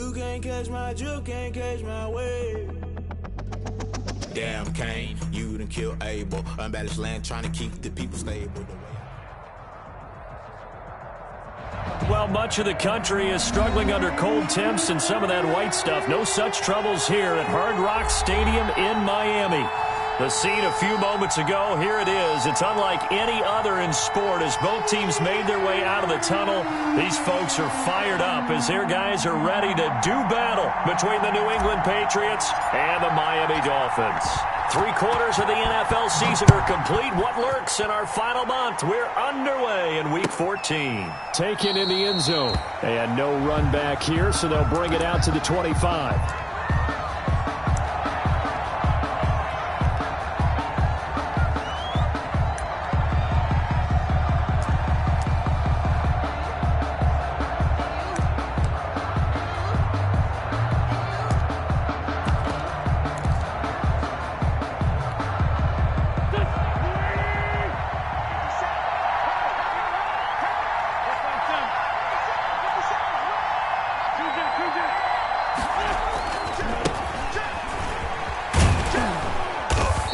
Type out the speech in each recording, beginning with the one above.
You can't catch my wave. Damn, Kane, you done killed Abel. Unbalanced land, trying to keep the people stable. Well, much of the country is struggling under cold temps and some of that white stuff. No such troubles here at Hard Rock Stadium in Miami. The scene a few moments ago, here it is. It's unlike any other in sport as both teams made their way out of the tunnel. These folks are fired up as their guys are ready to do battle between the New England Patriots and the Miami Dolphins. 3/4 of the NFL season are complete. What lurks in our final month? We're underway in Week 14. Taken in the end zone. And no run back here, so they'll bring it out to the 25.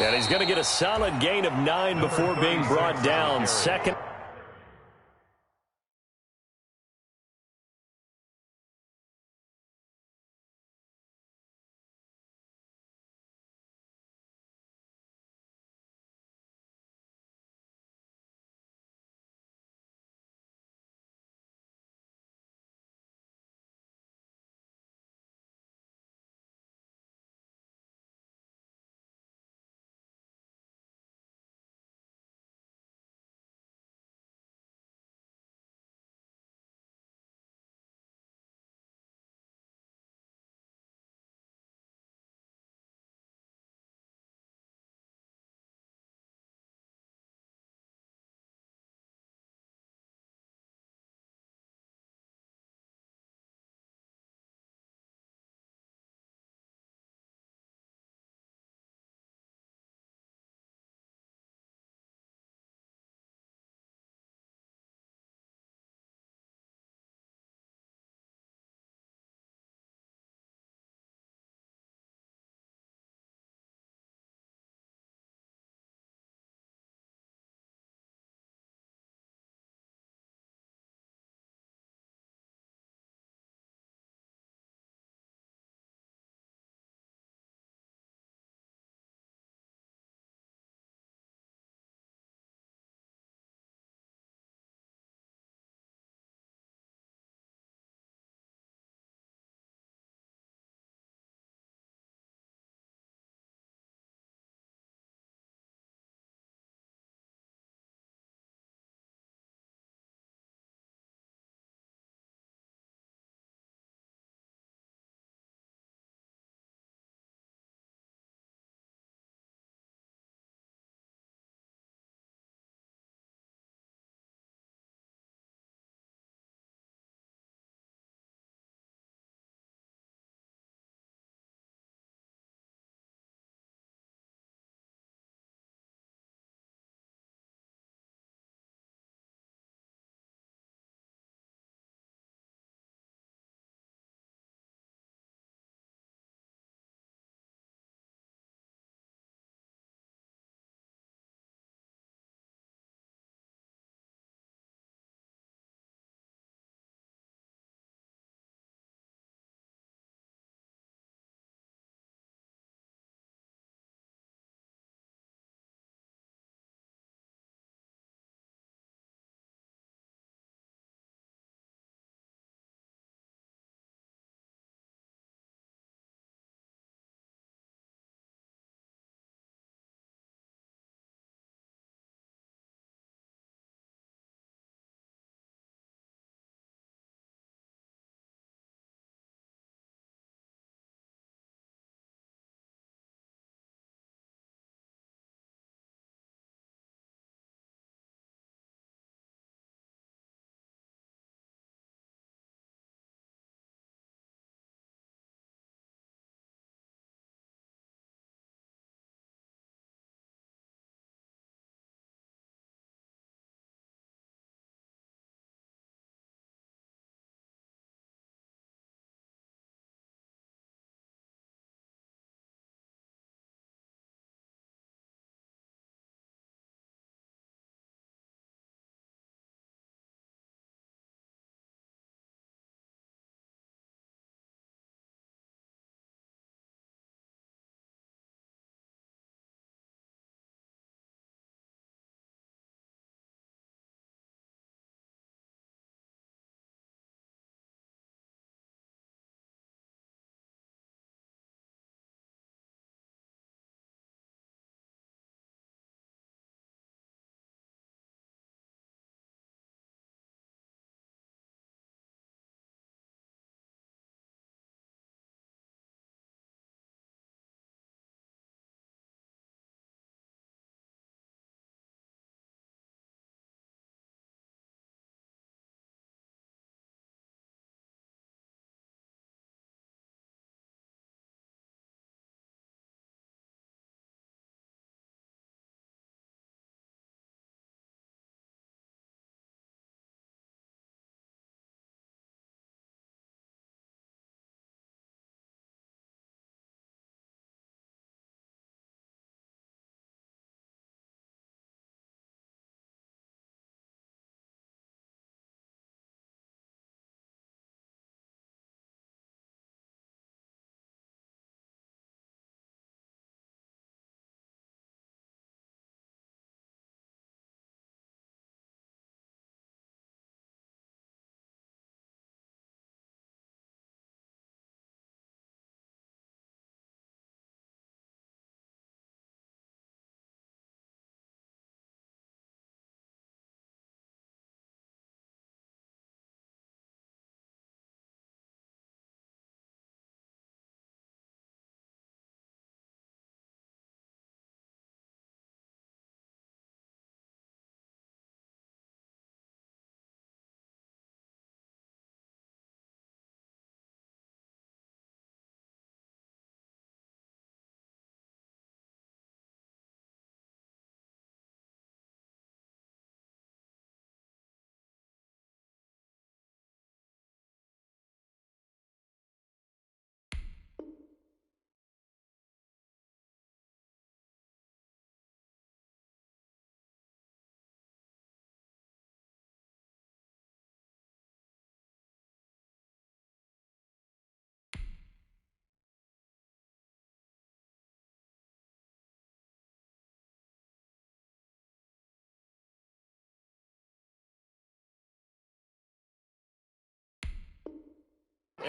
And he's going to get a solid gain of 9 before being brought down. Second.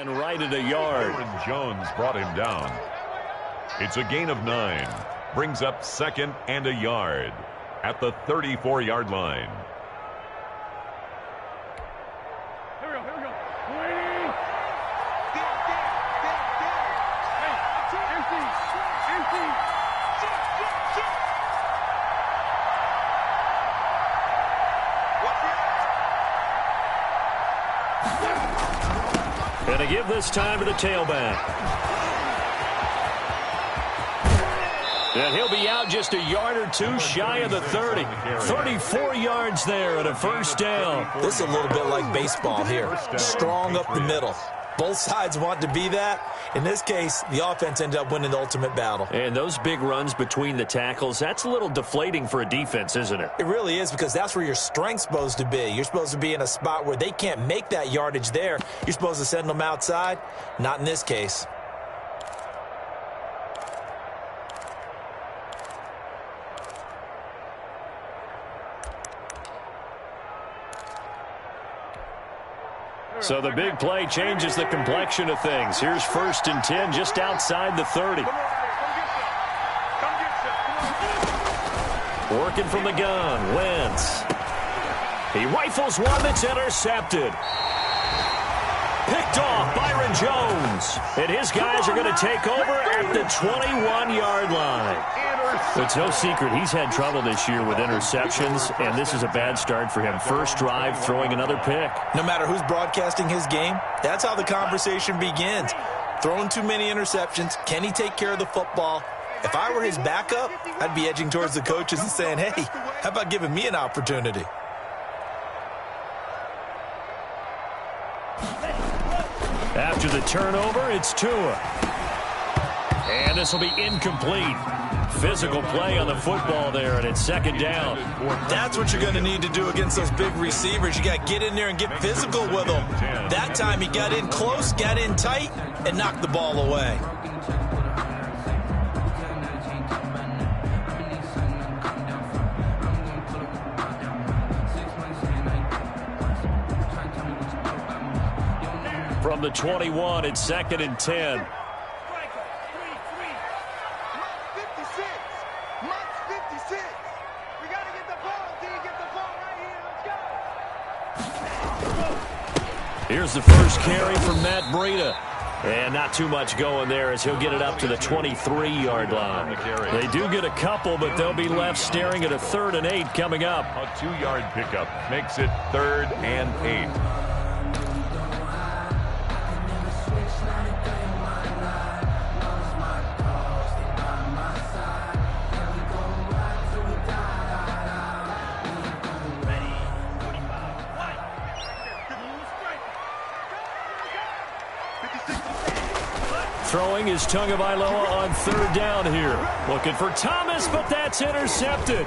And right at a yard. Aaron Jones brought him down. It's a gain of 9. Brings up 2nd and a yard at the 34-yard line. Here we go. Empty. And to give this time to the tailback. And he'll be out just a yard or two shy of the 30. 34 yards there and a first down. This is a little bit like baseball here. Strong up the middle. Both sides want to be that. In this case, the offense ended up winning the ultimate battle. And those big runs between the tackles, that's a little deflating for a defense, isn't it? It really is, because that's where your strength's supposed to be. You're supposed to be in a spot where they can't make that yardage there. You're supposed to send them outside. Not in this case. So the big play changes the complexion of things. Here's 1st and 10 just outside the 30. Working from the gun, Wentz. He rifles one that's intercepted. Picked off, Byron Jones. And his guys are going to take over at the 21-yard line. It's no secret he's had trouble this year with interceptions, and this is a bad start for him. First drive, throwing another pick. No matter who's broadcasting his game, that's how the conversation begins. Throwing too many interceptions. Can he take care of the football? If I were his backup, I'd be edging towards the coaches and saying, hey, how about giving me an opportunity? After the turnover, it's Tua. And this will be incomplete. Physical play on the football there, and it's 2nd down. That's what you're going to need to do against those big receivers. You got to get in there and get physical with them. That time he got in close, got in tight, and knocked the ball away. From the 21, it's 2nd and 10. Here's the first carry from Matt Breida. And not too much going there as he'll get it up to the 23-yard line. They do get a couple, but they'll be left staring at a 3rd and 8 coming up. A 2-yard pickup makes it 3rd and 8. Throwing is Tagovailoa on 3rd down here. Looking for Thomas, but that's intercepted.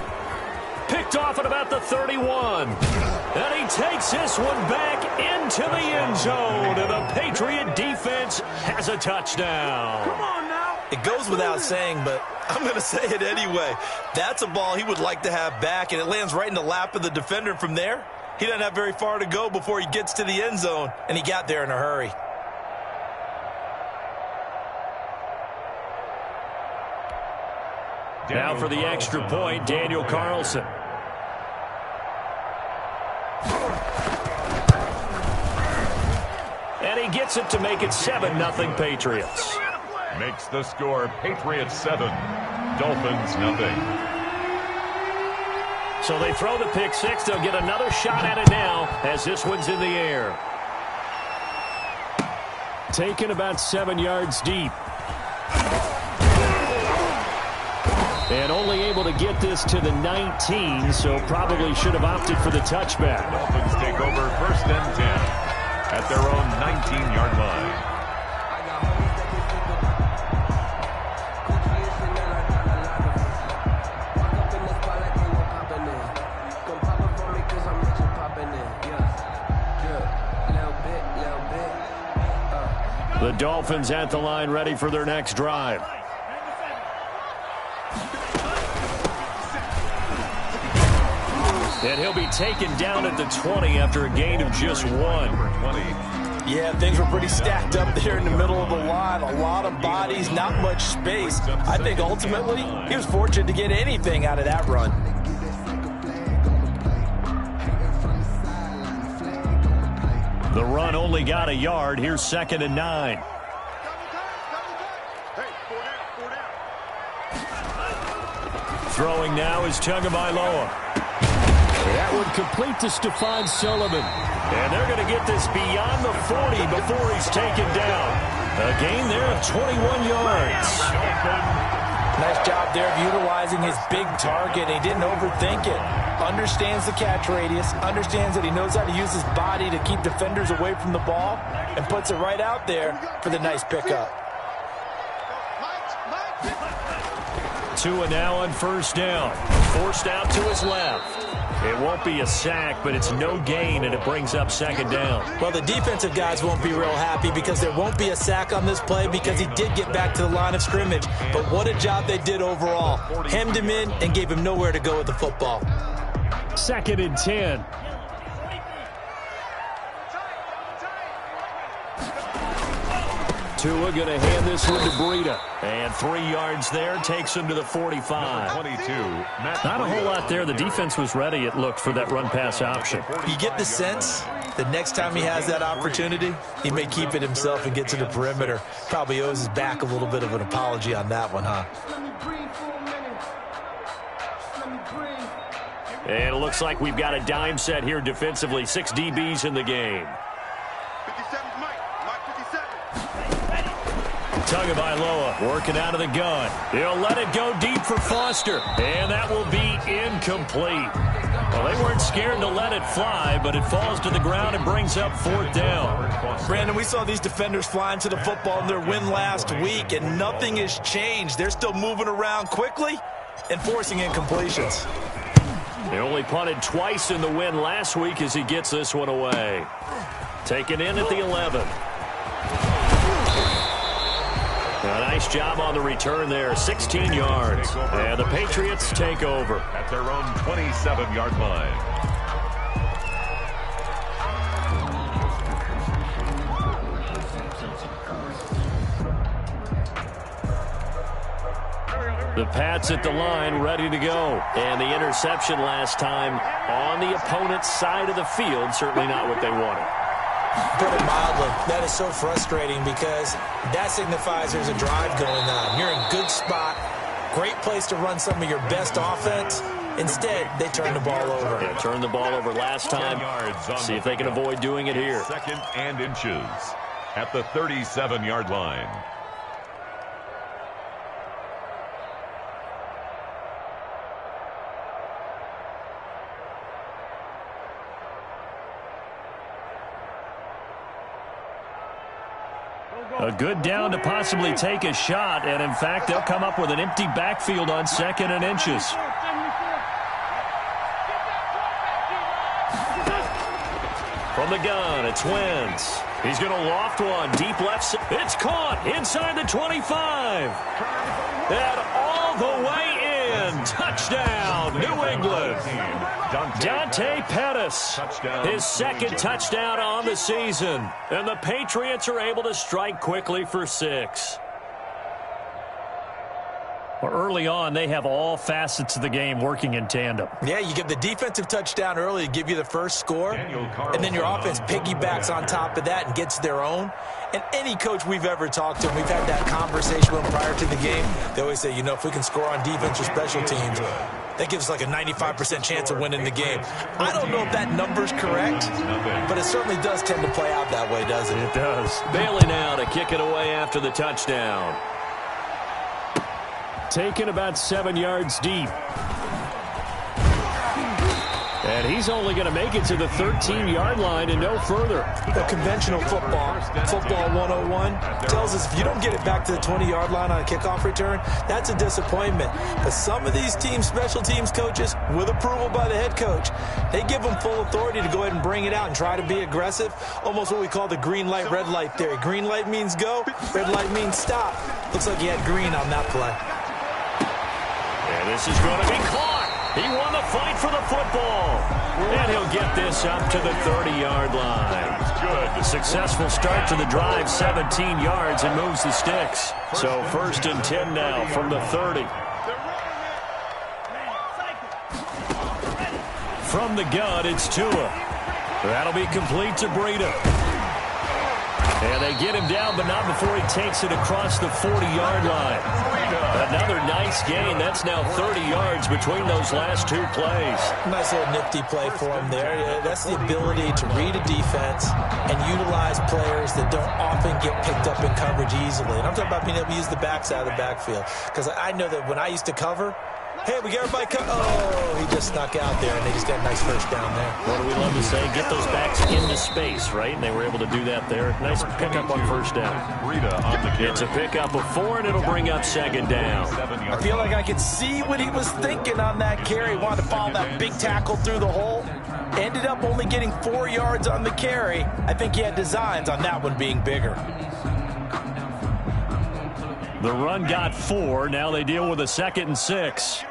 Picked off at about the 31. And he takes this one back into the end zone. And the Patriot defense has a touchdown. Come on now. It goes without saying, but I'm going to say it anyway. That's a ball he would like to have back, and it lands right in the lap of the defender. From there, he doesn't have very far to go before he gets to the end zone, and he got there in a hurry. Now for the extra point, Daniel Carlson. And he gets it to make it 7-0 Patriots. Makes the score Patriots 7, Dolphins nothing. So they throw the pick six. They'll get another shot at it now as this one's in the air. Taken about 7 yards deep. And only able to get this to the 19, so probably should have opted for the touchback. Dolphins take over 1st and 10 at their own 19-yard line. The Dolphins at the line ready for their next drive. And he'll be taken down at the 20 after a gain of just 1. Yeah, things were pretty stacked up there in the middle of the line. A lot of bodies, not much space. I think ultimately he was fortunate to get anything out of that run. The run only got a yard. Here's 2nd and 9. Throwing now is Tagovailoa. That would complete to Stephon Sullivan. And they're going to get this beyond the 40 before he's taken down. A gain there of 21 yards. Nice job there of utilizing his big target. He didn't overthink it. Understands the catch radius. Understands that he knows how to use his body to keep defenders away from the ball. And puts it right out there for the nice pickup. Tua now on 1st down. Forced out to his left. It won't be a sack, but it's no gain, and it brings up 2nd down. Well, the defensive guys won't be real happy because there won't be a sack on this play because he did get back to the line of scrimmage. But what a job they did overall. Hemmed him in and gave him nowhere to go with the football. 2nd and 10. Tua going to hand this one to Breida. And 3 yards there takes him to the 45. 22. Not a whole lot there. The defense was ready, it looked, for that run-pass option. You get the sense the next time he has that opportunity, he may keep it himself and get to the perimeter. Probably owes his back a little bit of an apology on that one, huh? And it looks like we've got a dime set here defensively. 6 DBs in the game. Tagovailoa working out of the gun. He'll let it go deep for Foster. And that will be incomplete. Well, they weren't scared to let it fly, but it falls to the ground and brings up 4th down. Brandon, we saw these defenders flying to the football in their win last week, and nothing has changed. They're still moving around quickly and forcing incompletions. They only punted twice in the win last week as he gets this one away. Taken in at the 11. A nice job on the return there, 16 yards. And the Patriots take over. At their own 27-yard line. The Pats at the line, ready to go. And the interception last time on the opponent's side of the field, certainly not what they wanted. Put it mildly, that is so frustrating because that signifies there's a drive going on. You're in a good spot, great place to run some of your best offense. Instead, they turn the ball over. Yeah, turned the ball over last time. See if they can avoid doing it here. 2nd and inches at the 37-yard line. A good down to possibly take a shot, and in fact, they'll come up with an empty backfield on 2nd and inches. From the gun, it's Wentz. He's going to loft one deep left. It's caught inside the 25. And all the way in. Touchdown, New England. Dante Pettis, his 2nd touchdown on the season. And the Patriots are able to strike quickly for 6. Well, early on, they have all facets of the game working in tandem. Yeah, you give the defensive touchdown early to give you the first score, and then your offense piggybacks on top of that and gets their own. And any coach we've ever talked to, and we've had that conversation with them prior to the game, they always say, you know, if we can score on defense or special teams, that gives us like a 95% chance of winning the game. I don't know if that number's correct, but it certainly does tend to play out that way, doesn't it? It does. Bailey now to kick it away after the touchdown. Taken about 7 yards deep. And he's only going to make it to the 13-yard line and no further. The conventional football 101, tells us if you don't get it back to the 20-yard line on a kickoff return, that's a disappointment. But some of these team special teams coaches, with approval by the head coach, they give them full authority to go ahead and bring it out and try to be aggressive. Almost what we call the green light, red light theory. Green light means go, red light means stop. Looks like he had green on that play. And this is going to be caught. He won the fight for the football. And he'll get this up to the 30-yard line. Good. Successful start to the drive, 17 yards, and moves the sticks. So 1st and 10 now from the 30. From the gun, it's Tua. That'll be complete to Breida. And they get him down, but not before he takes it across the 40-yard line. Another nice gain. That's now 30 yards between those last 2 plays. Nice little nifty play for him there. That's the ability to read a defense and utilize players that don't often get picked up in coverage easily. And I'm talking about being able to use the backside of the backfield. Because I know that when I used to cover, hey, we got everybody oh, he just snuck out there, and they just got a nice first down there. What do we love to say? Get those backs into space, right? And they were able to do that there. Nice pickup on first down. It's a pickup of 4, and it'll bring up 2nd down. I feel like I could see what he was thinking on that carry. Wanted to follow that big tackle through the hole. Ended up only getting 4 yards on the carry. I think he had designs on that one being bigger. The run got 4. Now they deal with a 2nd and 6.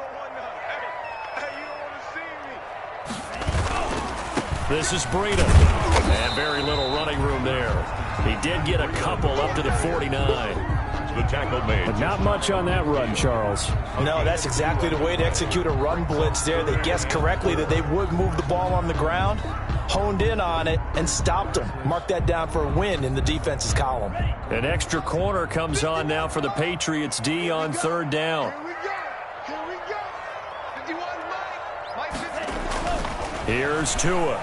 This is Breida. And very little running room there. He did get a couple up to the 49. The tackle made. But not much on that run, Charles. No, that's exactly the way to execute a run blitz there. They guessed correctly that they would move the ball on the ground, honed in on it, and stopped them. Mark that down for a win in the defense's column. An extra corner comes on now for the Patriots D on 3rd down. Here's Tua.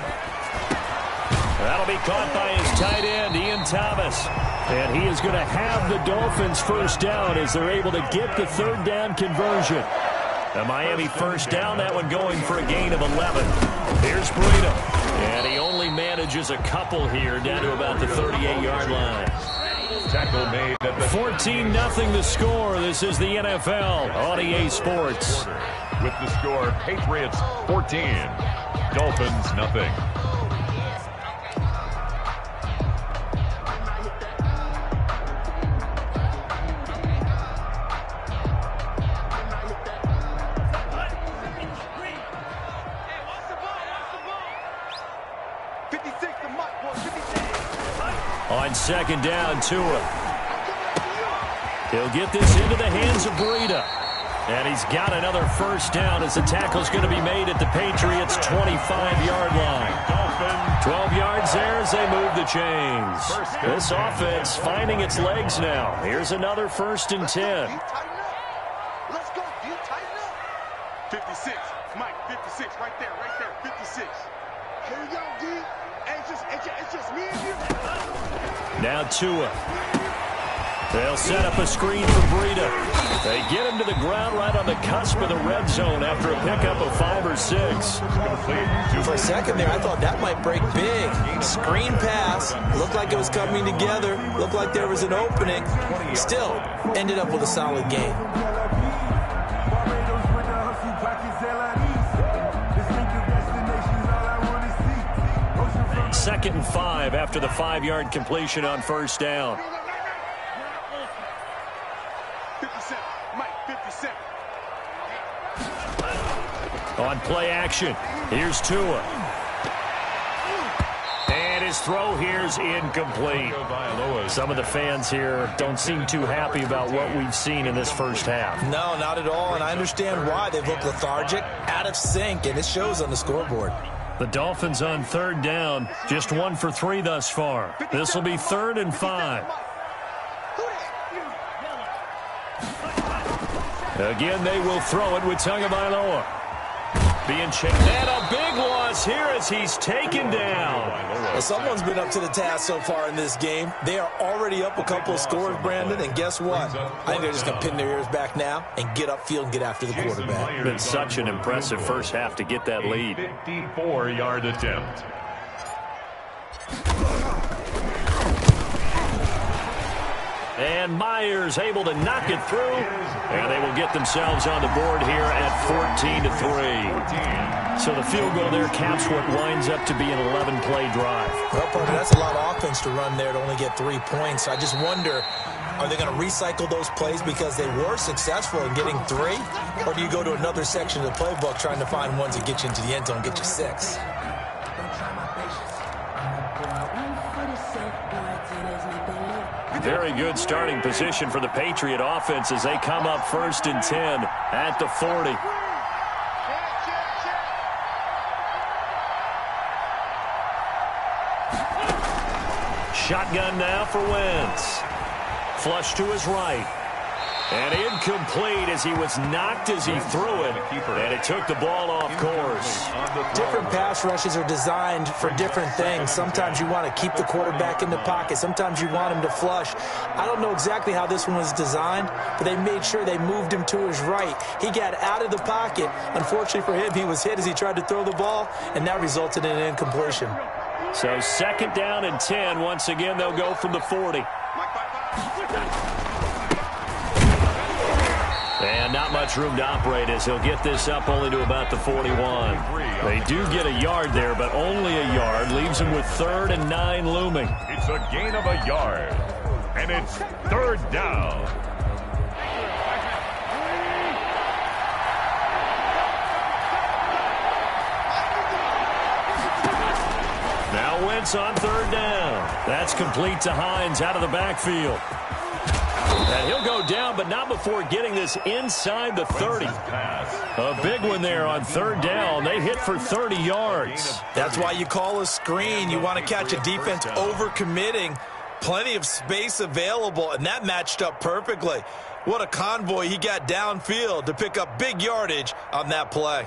That'll be caught by his tight end, Ian Thomas. And he is going to have the Dolphins first down as they're able to get the 3rd down conversion. A Miami first down, that one going for a gain of 11. Here's Breida. And he only manages a couple here down to about the 38-yard line. Tackle made at the 14-0 the score. This is the NFL on EA Sports. With the score, Patriots 14, Dolphins nothing. On 2nd down, Tua. He'll get this into the hands of Breida. And he's got another first down as the tackle's going to be made at the Patriots' 25-yard line. 12 yards there as they move the chains. This offense finding its legs now. Here's another 1st and 10. Let's go, D. Tighten up. 56. Mike, 56. Right there, 56. Here we go, D. It's just me and you. Now Tua. They'll set up a screen for Breida. They get him to the ground right on the cusp of the red zone after a pickup of 5 or 6. For a second there, I thought that might break big. Screen pass. Looked like it was coming together. Looked like there was an opening. Still, ended up with a solid game. 2nd and 5 after the 5-yard completion on first down. 57. Mike, 57. On play action, here's Tua. And his throw here's incomplete. Some of the fans here don't seem too happy about what we've seen in this first half. No, not at all, and I understand why. They've looked lethargic, out of sync, and it shows on the scoreboard. The Dolphins on 3rd down, just 1 for 3 thus far. This will be 3rd and 5. Again, they will throw it with Tagovailoa. Being checked. And a big loss here as he's taken down. Well, someone's been up to the task so far in this game. They are already up a couple of scores, Brandon, and guess what? I think they're just going to pin their ears back now and get upfield and get after the quarterback. Been such an impressive first half to get that lead. 54-yard attempt. And Myers able to knock it through. And they will get themselves on the board here at 14-3. So the field goal there caps what winds up to be an 11-play drive. Well, partner, that's a lot of offense to run there to only get 3 points. I just wonder, are they going to recycle those plays because they were successful in getting 3? Or do you go to another section of the playbook trying to find ones that get you into the end zone, get you 6? Very good starting position for the Patriot offense as they come up 1st and 10 at the 40. Shotgun now for Wentz. Flush to his right. And incomplete as he was knocked as he threw it. And it took the ball off course. Different pass rushes are designed for different things. Sometimes you want to keep the quarterback in the pocket. Sometimes you want him to flush. I don't know exactly how this one was designed, but they made sure they moved him to his right. He got out of the pocket. Unfortunately for him, he was hit as he tried to throw the ball, and that resulted in an incompletion. So 2nd down and 10. Once again, they'll go from the 40. And not much room to operate as he'll get this up only to about the 41. They do get a yard there, but only a yard. Leaves them with 3rd and 9 looming. It's a gain of a yard, and it's 3rd down. Now Wentz on 3rd down. That's complete to Hines out of the backfield. And he'll go down, but not before getting this inside the 30. A big one there on 3rd down. They hit for 30 yards. That's why you call a screen. You want to catch a defense overcommitting. Plenty of space available, and that matched up perfectly. What a convoy he got downfield to pick up big yardage on that play.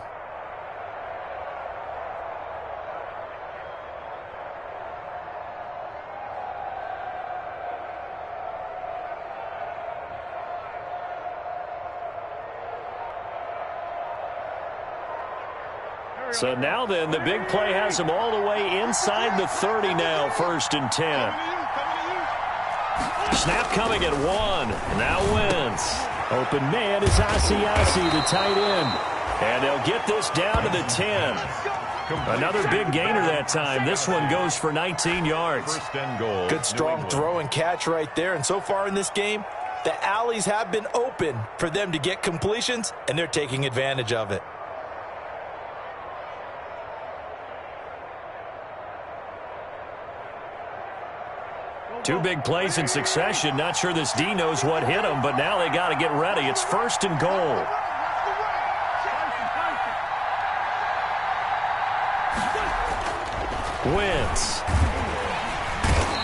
So now then, the big play has them all the way inside the 30 now, 1st and 10. Snap coming at 1. Now Wentz. Open man is Asiasi, the tight end. And they'll get this down to the 10. Another big gainer that time. This one goes for 19 yards. Good strong throw and catch right there. And so far in this game, the alleys have been open for them to get completions, and they're taking advantage of it. Two big plays in succession. Not sure this D knows what hit him, but now they got to get ready. It's 1st and goal. Wentz.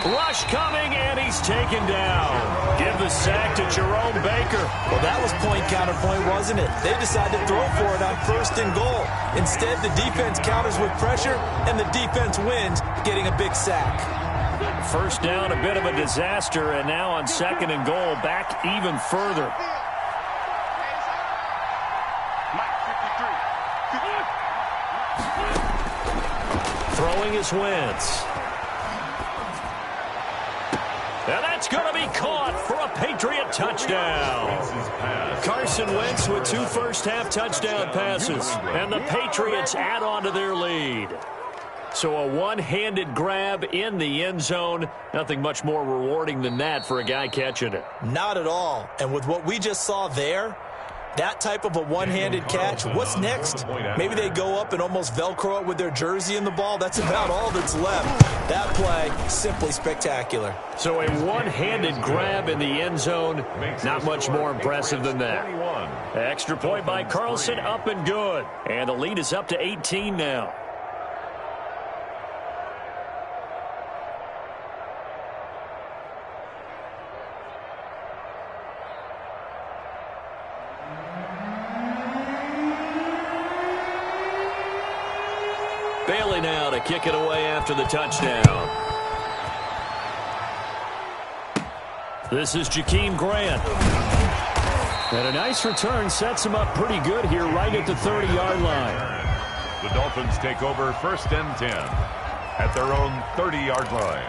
Rush coming, and he's taken down. Give the sack to Jerome Baker. Well, that was point counterpoint, wasn't it? They decided to throw for it on 1st and goal. Instead, the defense counters with pressure, and the defense wins, getting a big sack. 1st down, a bit of a disaster, and now on 2nd and goal, back even further. Throwing is Wentz. And that's going to be caught for a Patriot touchdown. Carson Wentz with 2 first-half touchdown passes, and the Patriots add on to their lead. So a one-handed grab in the end zone. Nothing much more rewarding than that for a guy catching it. Not at all. And with what we just saw there, that type of a one-handed catch, what's next? Maybe they go up and almost Velcro it with their jersey in the ball. That's about all that's left. That play, simply spectacular. So a one-handed grab in the end zone, not much more impressive than that. Extra point by Carlson, up and good. And the lead is up to 18 now. Bailey now to kick it away after the touchdown. This is Jakeem Grant. And a nice return sets him up pretty good here right at the 30-yard line. The Dolphins take over 1st and 10 at their own 30-yard line.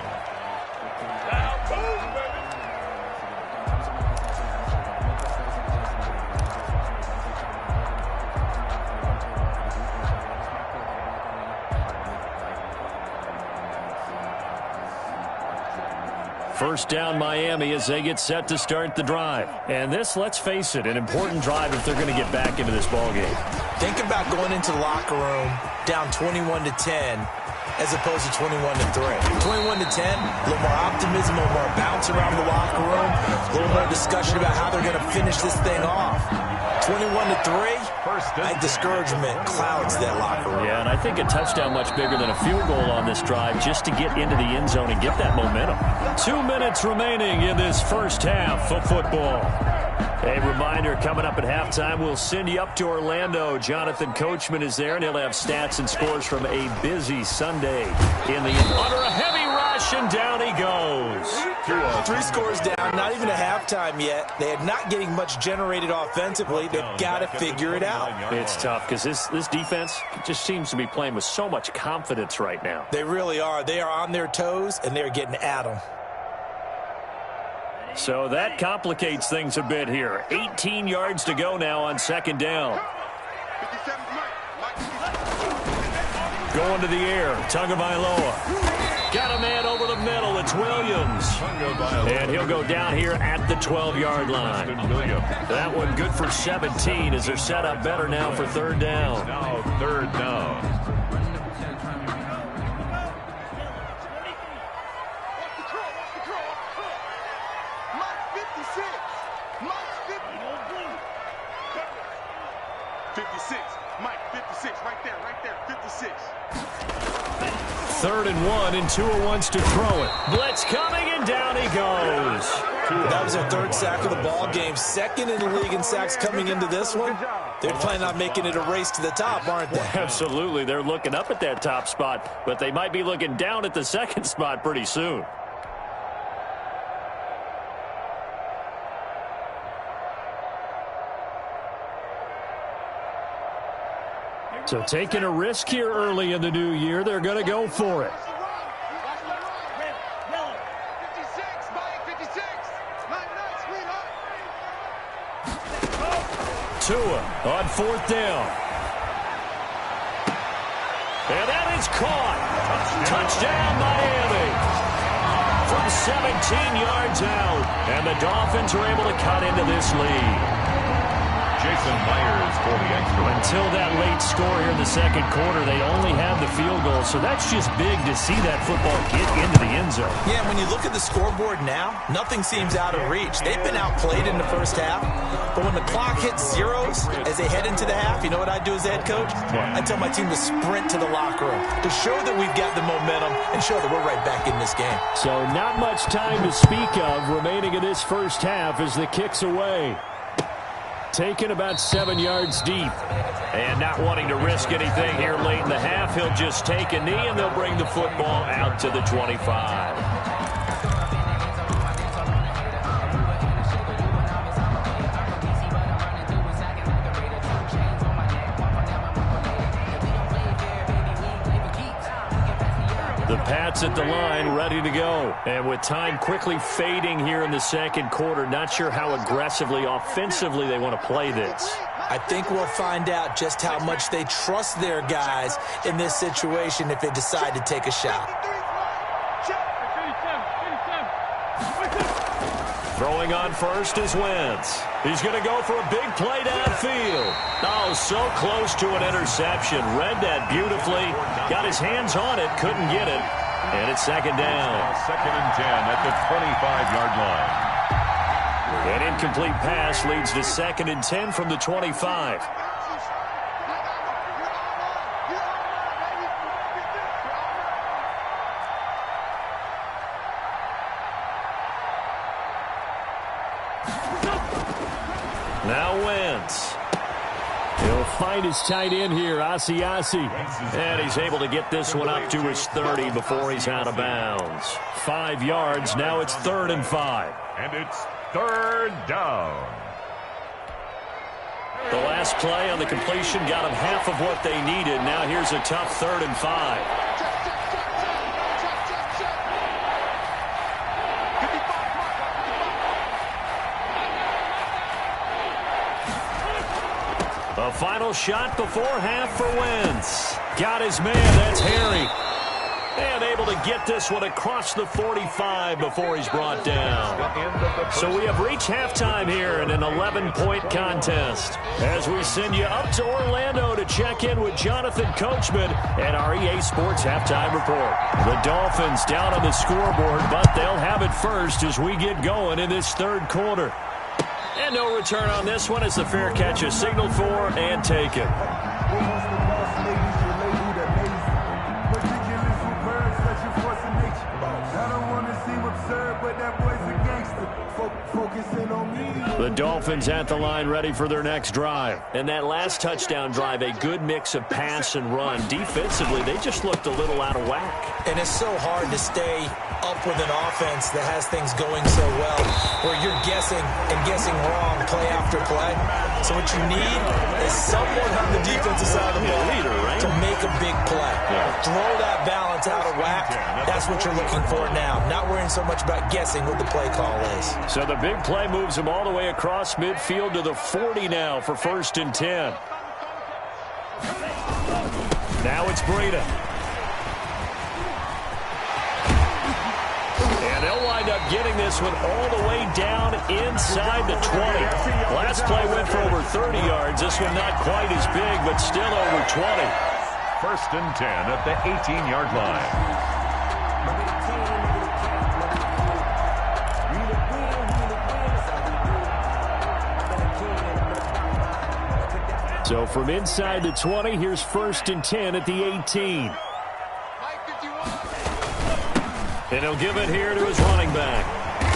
First down Miami as they get set to start the drive. And this, let's face it, an important drive if they're going to get back into this ballgame. Think about going into the locker room down 21-10 as opposed to 21-3. 21-10, a little more optimism, a little more bounce around the locker room, a little more discussion about how they're going to finish this thing off. 21-3, discouragement clouds that locker room. Yeah, and I think a touchdown much bigger than a field goal on this drive just to get into the end zone and get that momentum. 2 minutes remaining in this first half of football. A reminder, coming up at halftime, we'll send you up to Orlando. Jonathan Coachman is there, and he'll have stats and scores from a busy Sunday in the under a heavy rush, and down he goes. 3 scores down, not even a halftime yet. They are not getting much generated offensively. They've got to figure it out. It's tough because this defense just seems to be playing with so much confidence right now. They really are. They are on their toes, and they're getting at them. So that complicates things a bit here. 18 yards to go now on second down. Going to the air, Tagovailoa. Got a man over the middle. It's Williams. And he'll go down here at the 12-yard line. That one good for 17 as they're set up better now for third down. Now third down. Third and 1, and Tua wants to throw it. Blitz coming, and down he goes. That was their 3rd sack of the ball game. 2nd in the league in sacks coming into this one. They're planning on making it a race to the top, aren't they? Absolutely. They're looking up at that top spot, but they might be looking down at the 2nd spot pretty soon. So taking a risk here early in the new year, they're going to go for it. Tua on 4th down. And that is caught. Touchdown, Miami. From 17 yards out. And the Dolphins are able to cut into this lead. Jason Myers for the extra. Until that late score here in the second quarter, they only have the field goal, so that's just big to see that football get into the end zone. Yeah, when you look at the scoreboard now, nothing seems out of reach. They've been outplayed in the first half, but when the clock hits zeros as they head into the half, you know what I do as the head coach? I tell my team to sprint to the locker room to show that we've got the momentum and show that we're right back in this game. So not much time to speak of remaining in this first half as the kick's away. Taken about 7 yards deep. And not wanting to risk anything here late in the half, he'll just take a knee and they'll bring the football out to the 25. The Pats at the line, ready to go. And with time quickly fading here in the second quarter, not sure how aggressively, offensively they want to play this. I think we'll find out just how much they trust their guys in this situation if they decide to take a shot. Throwing on first is Wentz. He's going to go for a big play downfield. Oh, so close to an interception. Read that beautifully. Got his hands on it, couldn't get it. And it's second down. Second and 10 at the 25-yard line. An incomplete pass leads to second and 10 from the 25. Now Wentz. He'll find his tight end here, Asiasi. And he's able to get this one up to his 30 before he's out of bounds. 5 yards. Now it's 3rd and 5. And it's third down. The last play on the completion got them half of what they needed. Now here's a tough 3rd and 5. A final shot before half for Wentz. Got his man. That's Harry. And able to get this one across the 45 before he's brought down. So we have reached halftime here in an 11-point contest. As we send you up to Orlando to check in with Jonathan Coachman and our EA Sports Halftime Report. The Dolphins down on the scoreboard, but they'll have it first as we get going in this third quarter. And no return on this one as the fair catch is signaled for and taken. The Dolphins at the line ready for their next drive. And that last touchdown drive, a good mix of pass and run. Defensively, they just looked a little out of whack. And it's so hard to stay up with an offense that has things going so well, where you're guessing and guessing wrong play after play. So what you need is someone on the defensive side of the ball to make a big play. Throw that balance out of whack. That's what you're looking for now. Not worrying so much about guessing what the play call is. So the big play moves him all the way across midfield to the 40 now for 1st and 10. Now it's Breida. And they'll wind up getting this one all the way down inside the 20. Last play went for over 30 yards. This one not quite as big, but still over 20. 1st and 10 at the 18-yard line. So from inside the 20, here's 1st and 10 at the 18. And he'll give it here to his running back.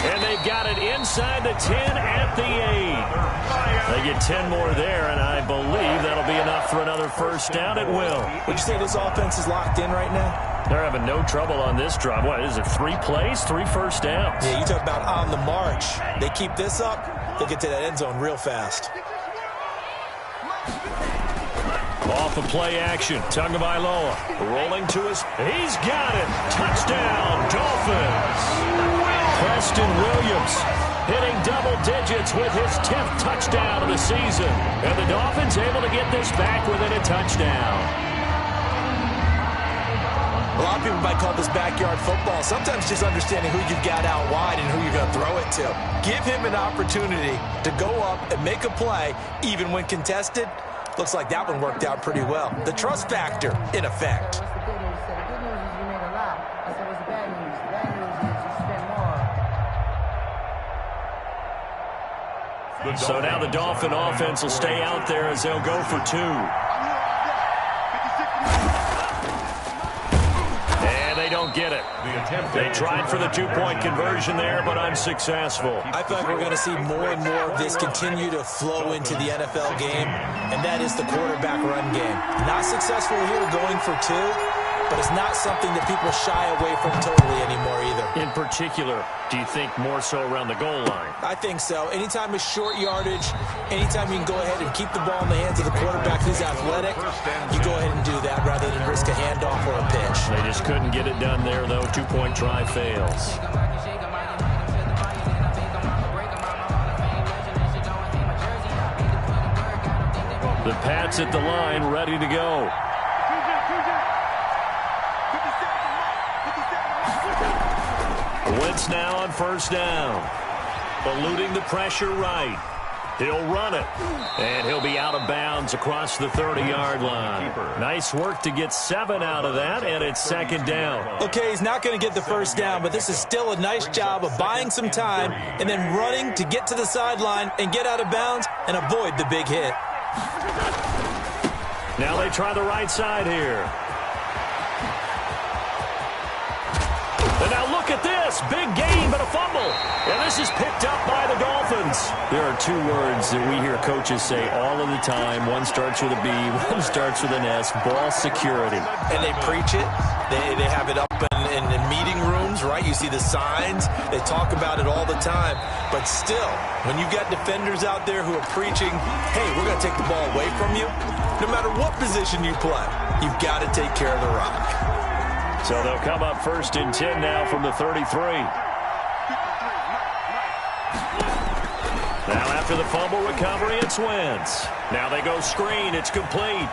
And they've got it inside the 10 at the 8. They get 10 more there, and I believe that'll be enough for another 1st down. It will. Would you say this offense is locked in right now? They're having no trouble on this drive. What is it, 3 plays, 3 1st downs? Yeah, you talk about on the march. They keep this up, they'll get to that end zone real fast. Off of play action, Tagovailoa rolling to his, he's got it, touchdown, Dolphins. Preston Williams hitting double digits with his 10th touchdown of the season. And the Dolphins able to get this back within a touchdown. A lot of people might call this backyard football. Sometimes just understanding who you've got out wide and who you're going to throw it to. Give him an opportunity to go up and make a play, even when contested. Looks like that one worked out pretty well. The trust factor, in effect. So now the Dolphin offense will stay out there as they'll go for 2. And they don't get it. They tried for the 2-point conversion there, but unsuccessful. I feel like we're going to see more and more of this continue to flow into the NFL game, and that is the quarterback run game. Not successful here going for 2, but it's not something that people shy away from totally anymore either. In particular, do you think more so around the goal line? I think so. Anytime it's short yardage, anytime you can go ahead and keep the ball in the hands of the quarterback who's athletic, you go ahead and do that rather than risk a handoff or a pitch. They just couldn't get it done there, though. 2-point try fails. The Pats at the line, ready to go. Wentz now on 1st down. Eluding the pressure right. He'll run it. And he'll be out of bounds across the 30-yard line. Nice work to get 7 out of that, and it's 2nd down. Okay, he's not going to get the 1st down, but this is still a nice job of buying some time and then running to get to the sideline and get out of bounds and avoid the big hit. Now they try the right side here. And now look at this. Big gain, but a fumble. And this is picked up by the Dolphins. There are 2 words that we hear coaches say all of the time. One starts with a B, one starts with an S. Ball security. And they preach it. They have it up in meeting rooms, right? You see the signs. They talk about it all the time. But still, when you've got defenders out there who are preaching, hey, we're going to take the ball away from you, no matter what position you play, you've got to take care of the rock. So they'll come up 1st and 10 now from the 33. Now after the fumble recovery, it's Wentz. Now they go screen. It's complete.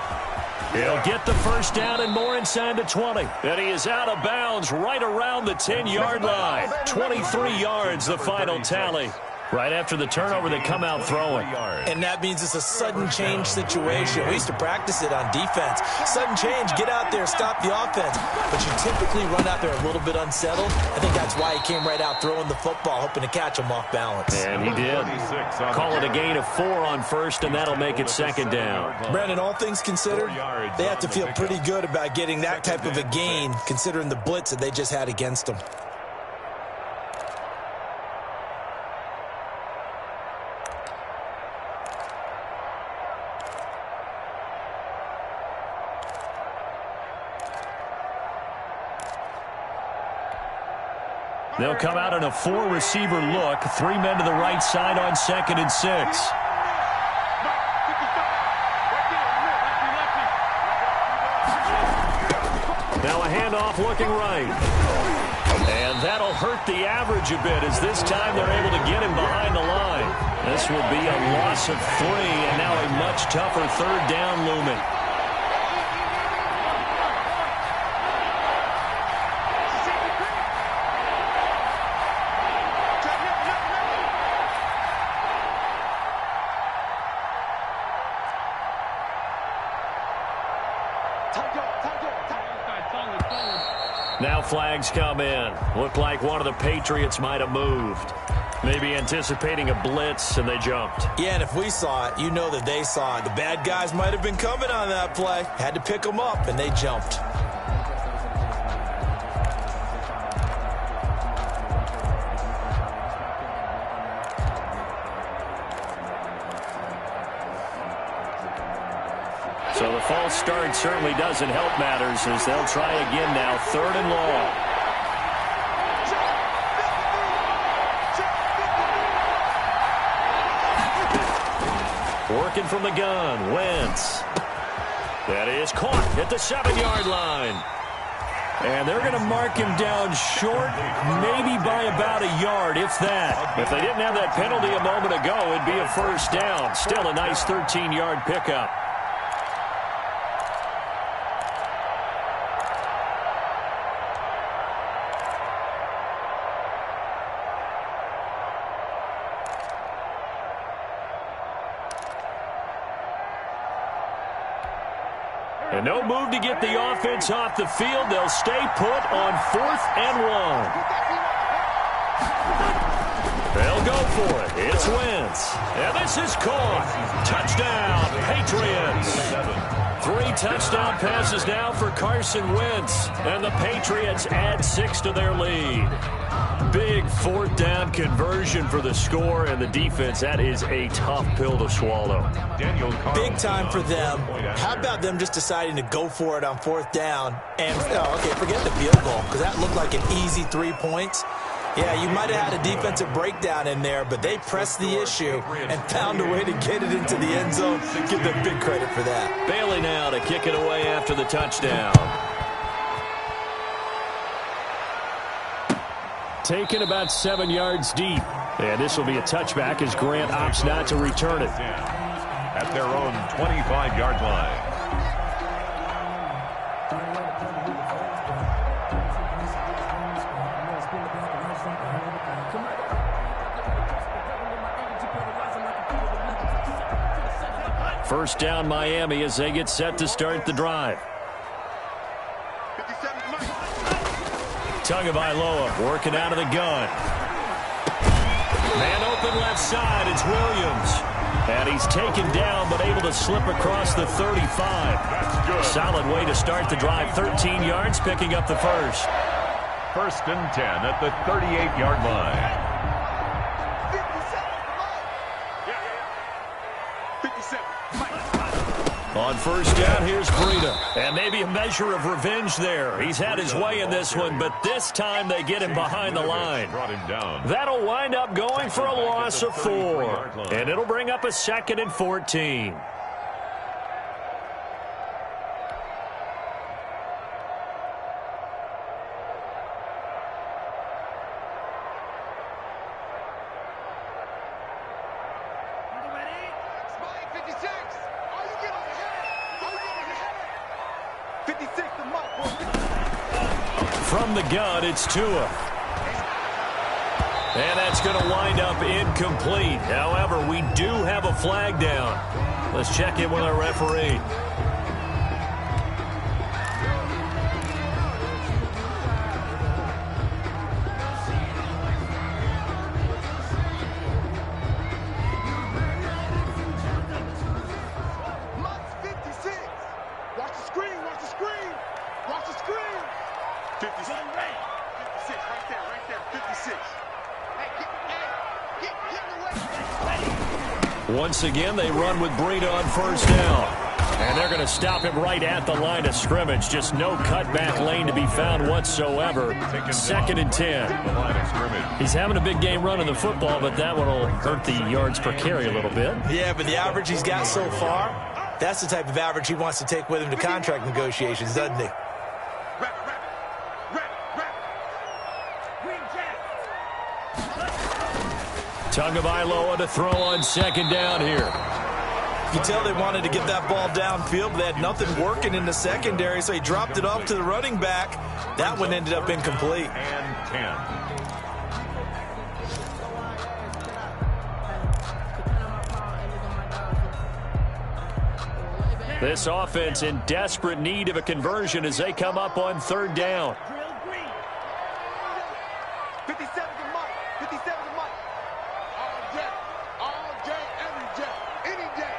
He'll get the first down and more inside the 20. And he is out of bounds right around the 10-yard line. 23 yards, the final tally. Right after the turnover, they come out throwing. And that means it's a sudden change situation. We used to practice it on defense. Sudden change, get out there, stop the offense. But you typically run out there a little bit unsettled. I think that's why he came right out throwing the football, hoping to catch him off balance. And he did. Call it a gain of 4 on first, and that'll make it second down. Brandon, all things considered, they have to feel pretty good about getting that type of a gain, considering the blitz that they just had against them. They'll come out in a 4-receiver look. 3 men to the right side on 2nd and 6. Now a handoff looking right. And that'll hurt the average a bit as this time they're able to get him behind the line. This will be a loss of 3 and now a much tougher 3rd down looming. Now flags come in. Looked like one of the Patriots might have moved. Maybe anticipating a blitz, and they jumped. Yeah, and if we saw it, you know that they saw it. The bad guys might have been coming on that play. Had to pick them up, and they jumped. So the false start certainly doesn't help matters as they'll try again now, 3rd and long. Working from the gun, Wentz. That is caught at the 7-yard line. And they're going to mark him down short, maybe by about a yard, if that. If they didn't have that penalty a moment ago, it'd be a first down. Still a nice 13-yard pickup. And no move to get the offense off the field. They'll stay put on 4th and 1. They'll go for it. It's Wentz. And this is caught. Touchdown, Patriots. 3 touchdown passes now for Carson Wentz. And the Patriots add 6 to their lead. Big 4th down conversion for the score, and the defense, that is a tough pill to swallow. Big time for them. How about them just deciding to go for it on 4th down? And, forget the field goal, because that looked like an easy 3 points. Yeah, you might have had a defensive breakdown in there, but they pressed the issue and found a way to get it into the end zone. Give them big credit for that. Bailey now to kick it away after the touchdown. Taken about 7 yards deep. And this will be a touchback as Grant opts not to return it. At their own 25-yard line. First down Miami as they get set to start the drive. Tagovailoa working out of the gun. Man open left side, it's Williams. And he's taken down but able to slip across the 35. Solid way to start the drive. 13 yards, picking up the first. 1st and 10 at the 38-yard line. 57. On first down, here's Breida. And maybe a measure of revenge there. He's had his way in this one, but this time they get him behind the line. That'll wind up going for a loss of 4. And it'll bring up a 2nd and 14. 56 to Mike, boy. From the gun, it's Tua. And that's going to wind up incomplete. However, we do have a flag down. Let's check in with our referee. Mike's 56. Watch the screen, watch the screen. Watch the screen. 56. 56, right there, 56. Once again, they run with Breida on first down. And they're going to stop him right at the line of scrimmage. Just no cutback lane to be found whatsoever. 2nd and 10. He's having a big game running the football, but that one will hurt the yards per carry a little bit. Yeah, but the average he's got so far, that's the type of average he wants to take with him to contract negotiations, doesn't he? Tagovailoa to throw on 2nd down here. You can tell they wanted to get that ball downfield, but they had nothing working in the secondary, so he dropped it off to the running back. That one ended up incomplete. And 10. This offense in desperate need of a conversion as they come up on 3rd down. 57 to Mike. 57 to Mike. All day, every day, any day.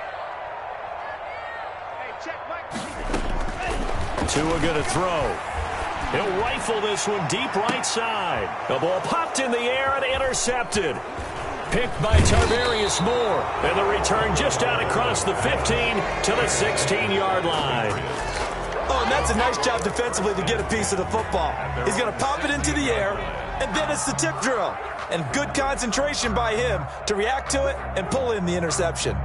Hey, check Mike. Tua going to throw. He'll rifle this one deep right side. The ball popped in the air and intercepted. Picked by Tarvarius Moore. And the return just out across the 15 to the 16-yard line. Oh, and that's a nice job defensively to get a piece of the football. He's going to pop it into the air, and then it's the tip drill. And good concentration by him to react to it and pull in the interception.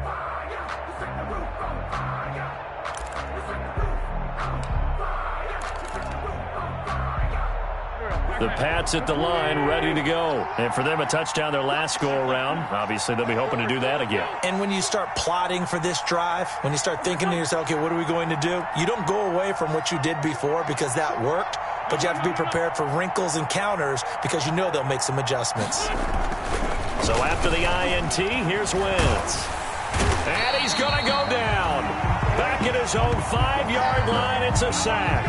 The Pats at the line, ready to go. And for them, a touchdown their last go-around. Obviously, they'll be hoping to do that again. And when you start plotting for this drive, when you start thinking to yourself, okay, what are we going to do? You don't go away from what you did before because that worked, but you have to be prepared for wrinkles and counters because you know they'll make some adjustments. So after the INT, here's Wentz. And he's going to go down. Back at his own 5-yard line, it's a sack.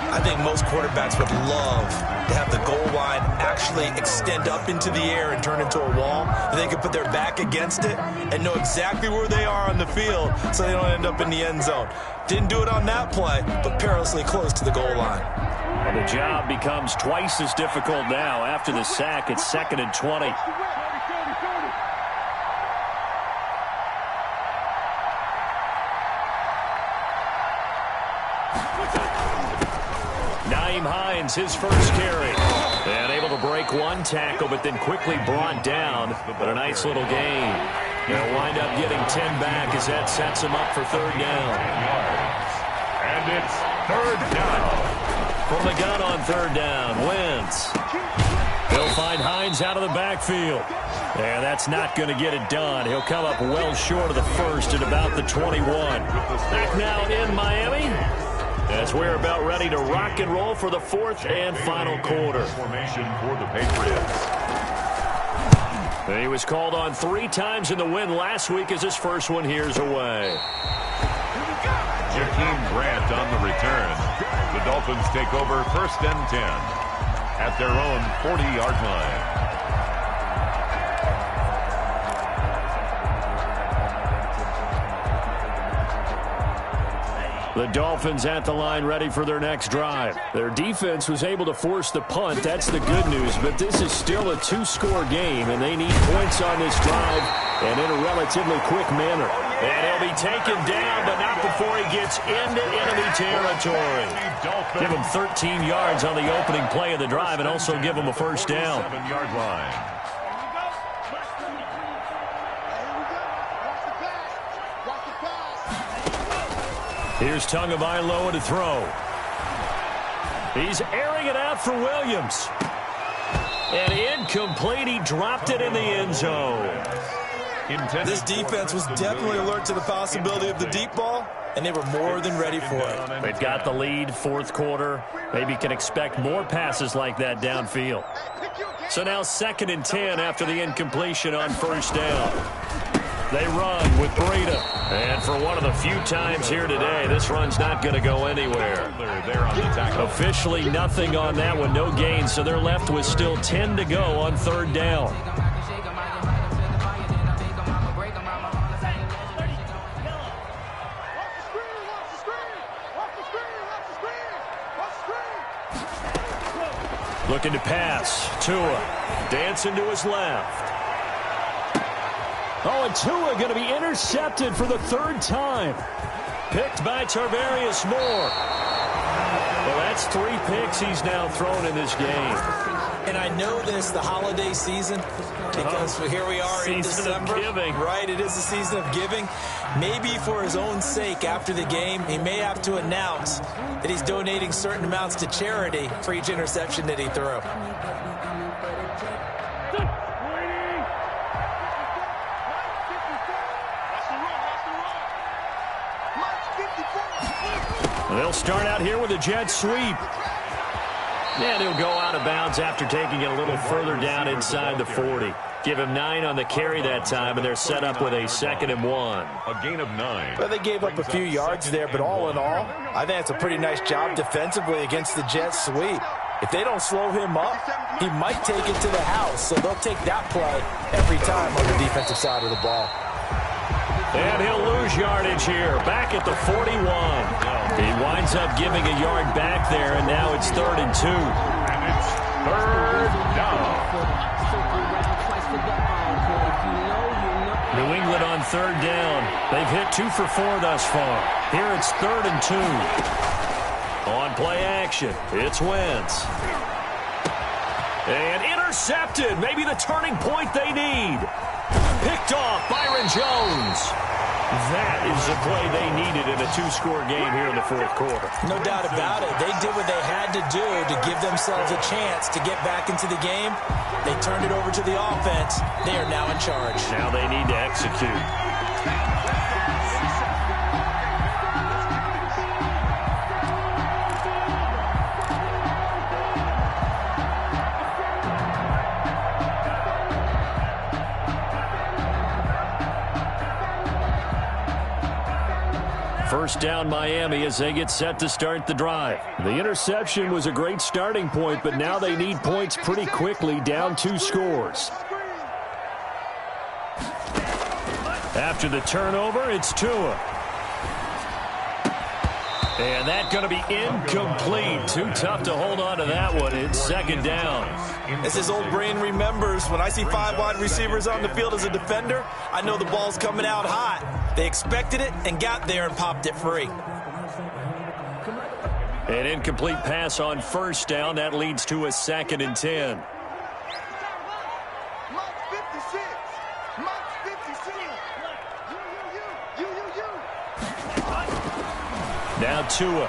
I think most quarterbacks would love to have the goal line actually extend up into the air and turn into a wall. And they can put their back against it and know exactly where they are on the field so they don't end up in the end zone. Didn't do it on that play, but perilously close to the goal line. Well, the job becomes twice as difficult now. After the sack, it's 2nd and 20. Hines, his first carry. And able to break one tackle, but then quickly brought down. But a nice little gain. They'll wind up getting 10 back as that sets him up for 3rd down. And it's 3rd down. From the gun on 3rd down, Wentz. He'll find Hines out of the backfield. And that's not going to get it done. He'll come up well short of the first at about the 21. Back now in Miami, as we're about ready to rock and roll for the 4th and final quarter. Formation for the Patriots. He was called on 3 times in the win last week as his first one here's away. Jakeem Grant on the return. The Dolphins take over 1st and 10 at their own 40-yard line. The Dolphins at the line ready for their next drive. Their defense was able to force the punt. That's the good news. But this is still a 2-score game, and they need points on this drive and in a relatively quick manner. And he'll be taken down, but not before he gets into enemy territory. Give him 13 yards on the opening play of the drive and also give him a first down. 7-yard line. Here's Tagovailoa to throw. He's airing it out for Williams. And incomplete. He dropped it in the end zone. This defense was definitely alert to the possibility of the deep ball, and they were more than ready for it. They've got the lead, fourth quarter. Maybe can expect more passes like that downfield. So now 2nd and 10 after the incompletion on first down. They run with Breida. And for one of the few times here today, this run's not going to go anywhere. Officially nothing on that one, no gain, so they're left with still 10 to go on 3rd down. Looking to pass. Tua dancing to his left. Oh, and Tua going to be intercepted for the 3rd time. Picked by Tarvarius Moore. Well, that's 3 picks he's now thrown in this game. And I know this, the holiday season, because here we are in December. Season of giving. Right, it is the season of giving. Maybe for his own sake after the game, he may have to announce that he's donating certain amounts to charity for each interception that he threw. They'll start out here with a jet sweep. And he'll go out of bounds after taking it a little further down inside the 40. Give him 9 on the carry that time, and they're set up with a 2nd and 1. A gain of 9. Well, they gave up a few yards there, but all in all, I think it's a pretty nice job defensively against the jet sweep. If they don't slow him up, he might take it to the house, so they'll take that play every time on the defensive side of the ball. And he'll lose yardage here, back at the 41. He winds up giving a yard back there, and now it's 3rd and 2. And it's 3rd down. New England on 3rd down. They've hit 2 for 4 thus far. Here it's 3rd and 2. On play action, it's Wentz. And intercepted, maybe the turning point they need. Picked off Byron Jones. That is the play they needed in a 2-score game here in the 4th quarter. No doubt about it. They did what they had to do to give themselves a chance to get back into the game. They turned it over to the offense. They are now in charge. Now they need to execute. First down Miami as they get set to start the drive. The interception was a great starting point, but now they need points pretty quickly, down 2 scores. After the turnover, it's Tua. And that's going to be incomplete. Too tough to hold on to that one. It's 2nd down. As his old brain remembers, when I see 5 wide receivers on the field as a defender, I know the ball's coming out hot. They expected it and got there and popped it free. An incomplete pass on first down. That leads to a 2nd and 10. Now Tua.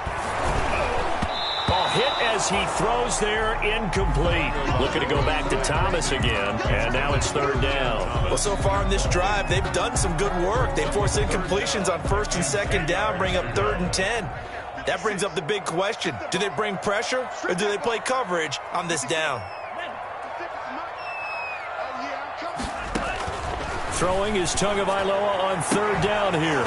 Ball hit as he throws there, incomplete. Looking to go back to Thomas again, and now it's 3rd down. Well, so far in this drive, they've done some good work. They force incompletions on 1st and 2nd down, bring up 3rd and 10. That brings up the big question. Do they bring pressure, or do they play coverage on this down? Throwing is Tagovailoa on 3rd down here.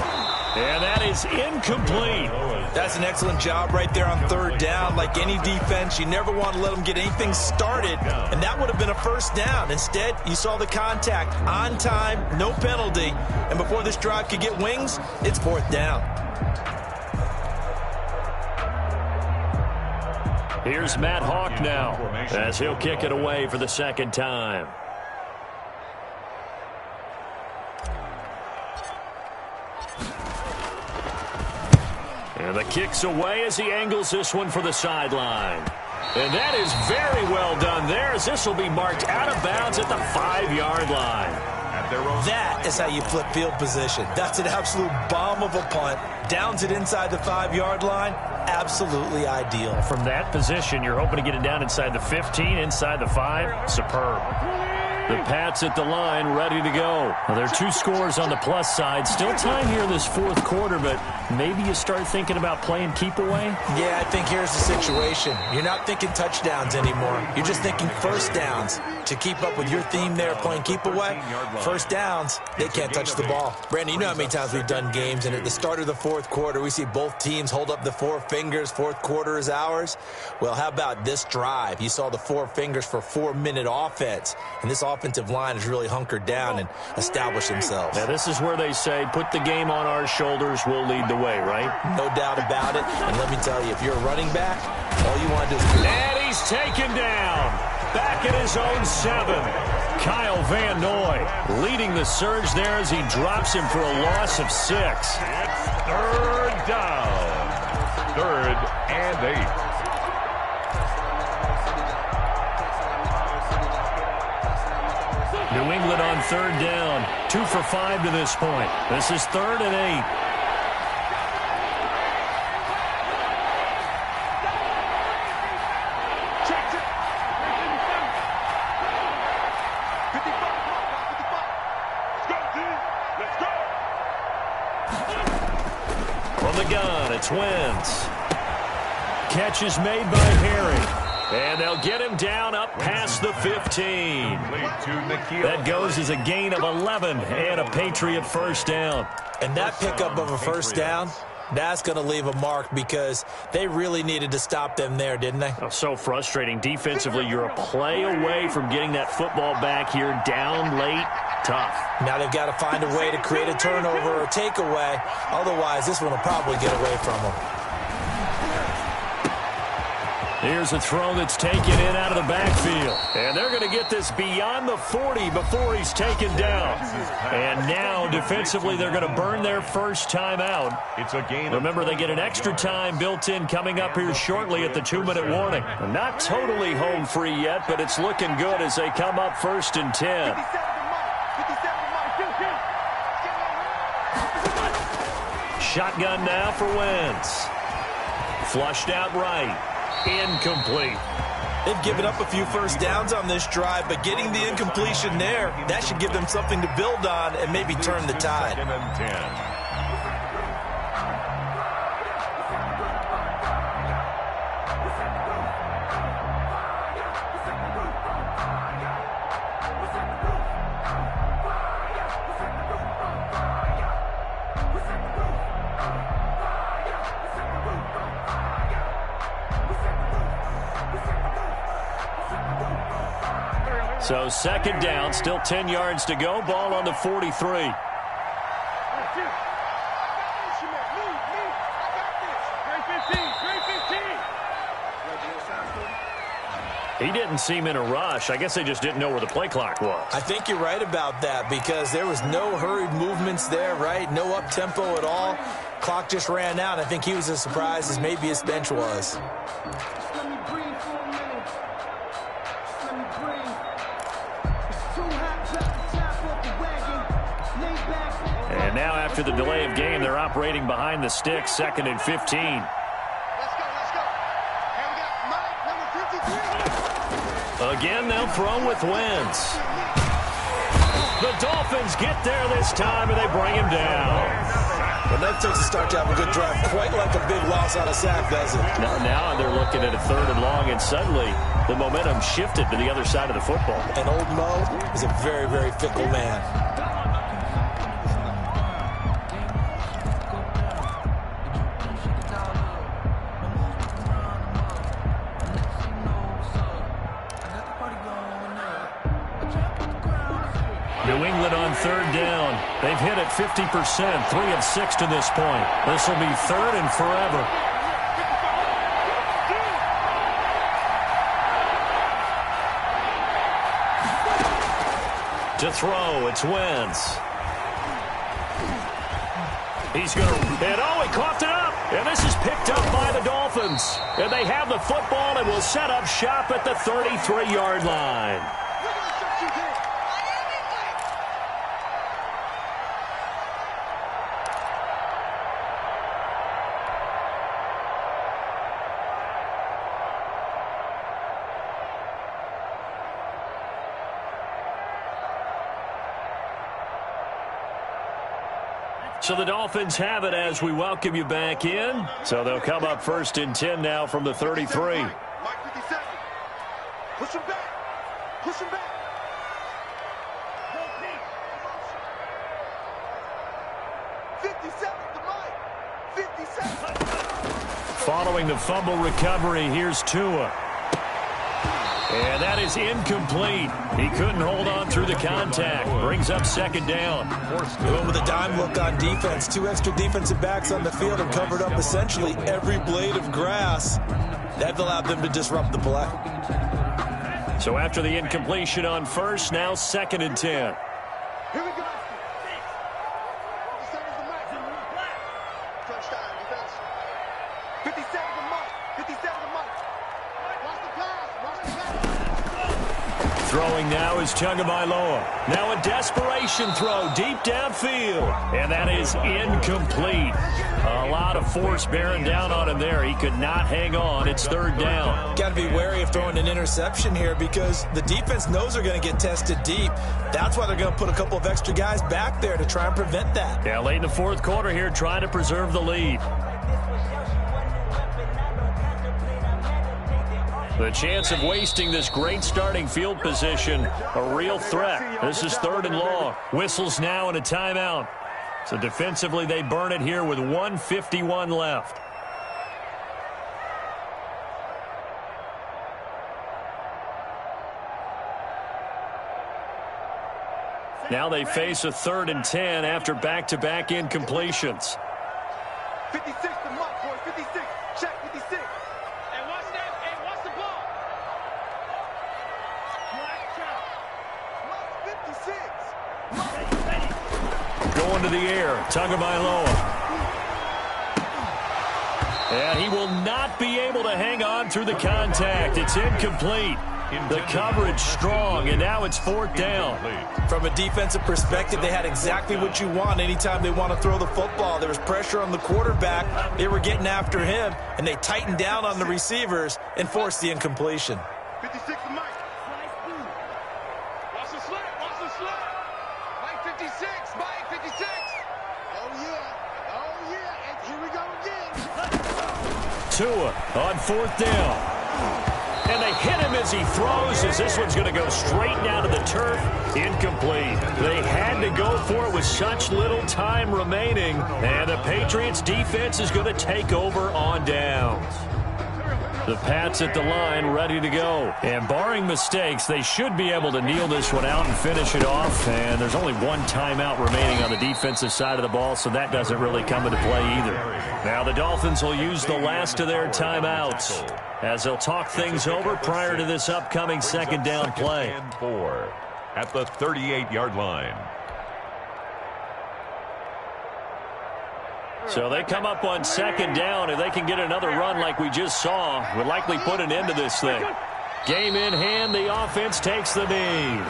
And that is incomplete. That's an excellent job right there on 3rd down. Like any defense, you never want to let them get anything started, and that would have been a 1st down. Instead, you saw the contact on time, no penalty, and before this drive could get wings, it's 4th down. Here's Matt Hawk now as he'll kick it away for the 2nd time. And the kick's away as he angles this one for the sideline. And that is very well done there, as this will be marked out of bounds at the 5-yard line. That is how you flip field position. That's an absolute bomb of a punt. Downs it inside the 5-yard line. Absolutely ideal. From that position, you're hoping to get it down inside the 15, inside the 5. Superb. The Pats at the line, ready to go. Well, there are 2 scores on the plus side. Still time here in this fourth quarter, but maybe you start thinking about playing keep away? Yeah, I think here's the situation. You're not thinking touchdowns anymore. You're just thinking first downs. To keep up with your theme there, playing keep away, first downs, they can't touch the ball. Brandon, you know how many times we've done games, and at the start of the fourth quarter, we see both teams hold up the 4 fingers, fourth quarter is ours. Well, how about this drive? You saw the 4 fingers for 4-minute offense, and this offensive line has really hunkered down and established themselves. Now, this is where they say, put the game on our shoulders, we'll lead the way, right? No doubt about it, and let me tell you, if you're a running back, all you want to do is... And he's taken down. Back at his own 7. Kyle Van Noy leading the surge there as he drops him for a loss of 6. It's third down. 3rd and 8. New England on 3rd down. 2 for 5 to this point. This is 3rd and 8. Wins. Catch is made by Harry. And they'll get him down up past the 15. That goes as a gain of 11 and a Patriot first down. And that pickup of a first down, that's going to leave a mark because they really needed to stop them there, didn't they? Oh, so frustrating. Defensively, you're a play away from getting that football back here down late. Tough. Now they've got to find a way to create a turnover or takeaway. Otherwise, this one will probably get away from them. Here's a throw that's taken in out of the backfield. And they're going to get this beyond the 40 before he's taken down. And now, defensively, they're going to burn their first time out. It's a gain. Remember, they get an extra time built in coming up here shortly at the 2-minute warning. Not totally home free yet, but it's looking good as they come up 1st and 10. Shotgun now for Wentz. Flushed out right. Incomplete. They've given up a few first downs on this drive, but getting the incompletion there, that should give them something to build on and maybe turn the tide. 2nd and 10. So 2nd down, still 10 yards to go. Ball on the 43. He didn't seem in a rush. I guess they just didn't know where the play clock was. I think you're right about that because there was no hurried movements there, right? No up-tempo at all. Clock just ran out. I think he was as surprised as maybe his bench was. And now after the delay of game, they're operating behind the sticks, 2nd and 15. Let's go, let's go. Hey, we got Mike, number 53. Again, they'll throw with Wentz. The Dolphins get there this time, and they bring him down. Well, that takes a start to have a good drive, quite like a big loss on a sack, does it? Now they're looking at a 3rd and long, and suddenly the momentum shifted to the other side of the football. And old Mo is a very, very fickle man. New England on 3rd down. They've hit it 50%, 3 of 6 to this point. This will be 3rd and forever. To throw, it's Wentz. He's going to, and oh, he coughed it up. And this is picked up by the Dolphins. And they have the football and will set up shop at the 33-yard line. So the Dolphins have it as we welcome you back in. So they'll come up 1st and 10 now from the 33. Mike 57. Push him back. Push him back. 57 to Mike. 57. Following the fumble recovery, here's Tua. And that is incomplete. He couldn't hold on through the contact. Brings up 2nd down. Going with a dime look on defense. 2 extra defensive backs on the field and covered up essentially every blade of grass. That allowed them to disrupt the play. So after the incompletion on 1st, now 2nd and 10. Here we go. 57 to Mike. First down, defense. 57 to Mike. 57 to Mike. Watch the pass. Watch the pass. Throwing now is Tagovailoa. Now a desperation throw deep downfield. And that is incomplete. A lot of force bearing down on him there. He could not hang on. It's 3rd down. Got to be wary of throwing an interception here because the defense knows they're going to get tested deep. That's why they're going to put a couple of extra guys back there to try and prevent that. Yeah, late in the 4th quarter here, trying to preserve the lead. The chance of wasting this great starting field position, a real threat. This is 3rd and long. Whistles now and a timeout. So defensively, they burn it here with 1:51 left. Now they face a 3rd and 10 after back-to-back incompletions. 56 to Mike, boy. 56. Check 56. Hey, watch that. Hey, watch the ball. Mike 56. Going to the air. Tagovailoa. And he will not be able to hang on through the contact. It's incomplete. The coverage strong, and now it's 4th down. From a defensive perspective, they had exactly what you want anytime they want to throw the football. There was pressure on the quarterback. They were getting after him, and they tightened down on the receivers and forced the incompletion. 56 to Mike. Watch the slip. Watch the slip. Mike 56. Mike 56. Oh, yeah. Oh, yeah. And here we go again. Tua on 4th down. And they hit him as he throws, as this one's going to go straight down to the turf. Incomplete. They had to go for it with such little time remaining. And the Patriots defense is going to take over on downs. The Pats at the line ready to go. And barring mistakes, they should be able to kneel this one out and finish it off. And there's only one timeout remaining on the defensive side of the ball, so that doesn't really come into play either. Now the Dolphins will use the last of their timeouts as they'll talk things over prior to this upcoming 2nd down play. And 4 at the 38-yard line. So they come up on 2nd down, and they can get another run like we just saw. Would likely put an end to this thing. Game in hand, the offense takes the knee.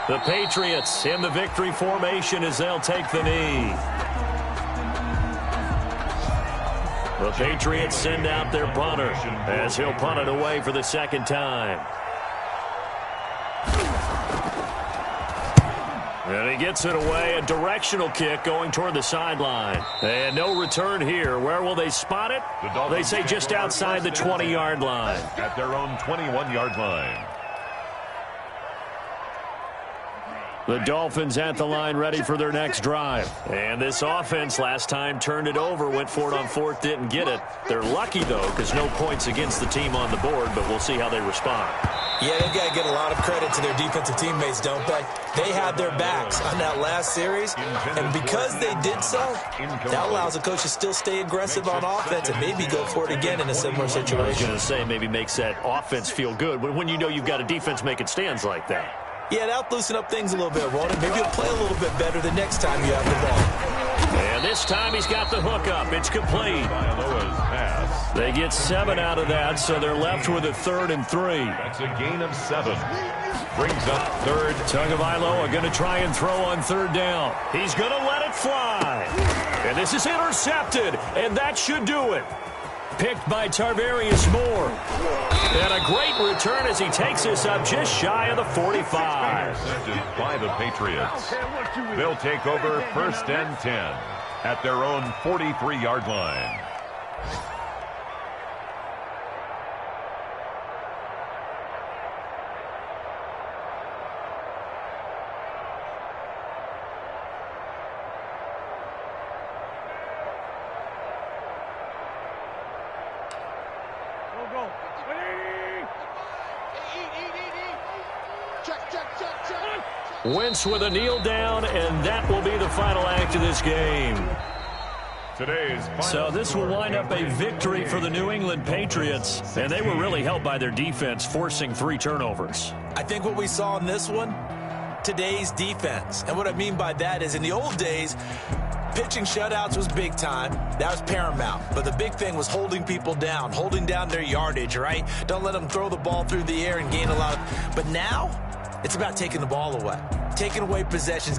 The Patriots in the victory formation as they'll take the knee. The Patriots send out their punter as he'll punt it away for the 2nd time. And he gets it away, a directional kick going toward the sideline. And no return here. Where will they spot it? They say just outside the 20-yard line. At their own 21-yard line. The Dolphins at the line ready for their next drive. And this offense last time turned it over, went for it on 4th, didn't get it. They're lucky, though, because no points against the team on the board, but we'll see how they respond. Yeah, they've got to get a lot of credit to their defensive teammates, don't they? They had their backs on that last series, and because they did so, that allows the coach to still stay aggressive on offense and maybe go for it again in a similar situation. I was going to say maybe makes that offense feel good when you know you've got a defense making stands like that. Yeah, that'll loosen up things a little bit, won't it? Maybe he'll play a little bit better the next time you have the ball. And this time he's got the hook up. It's complete. They get 7 out of that, so they're left with a 3rd and 3. That's a gain of 7. Brings up 3rd. Tagovailoa going to try and throw on 3rd down. He's going to let it fly. And this is intercepted, and that should do it. Picked by Tarvarius Moore. And a great return as he takes us up just shy of the 45. Intercepted by the Patriots. They'll take over 1st and 10 at their own 43-yard line. Wentz with a kneel down, and that will be the final act of this game. So this will wind up a victory for the New England Patriots, and they were really helped by their defense, forcing 3 turnovers. I think what we saw in this one, today's defense. And what I mean by that is in the old days, pitching shutouts was big time. That was paramount. But the big thing was holding people down, holding down their yardage, right? Don't let them throw the ball through the air and gain a lot of... But now, it's about taking the ball away, taking away possessions,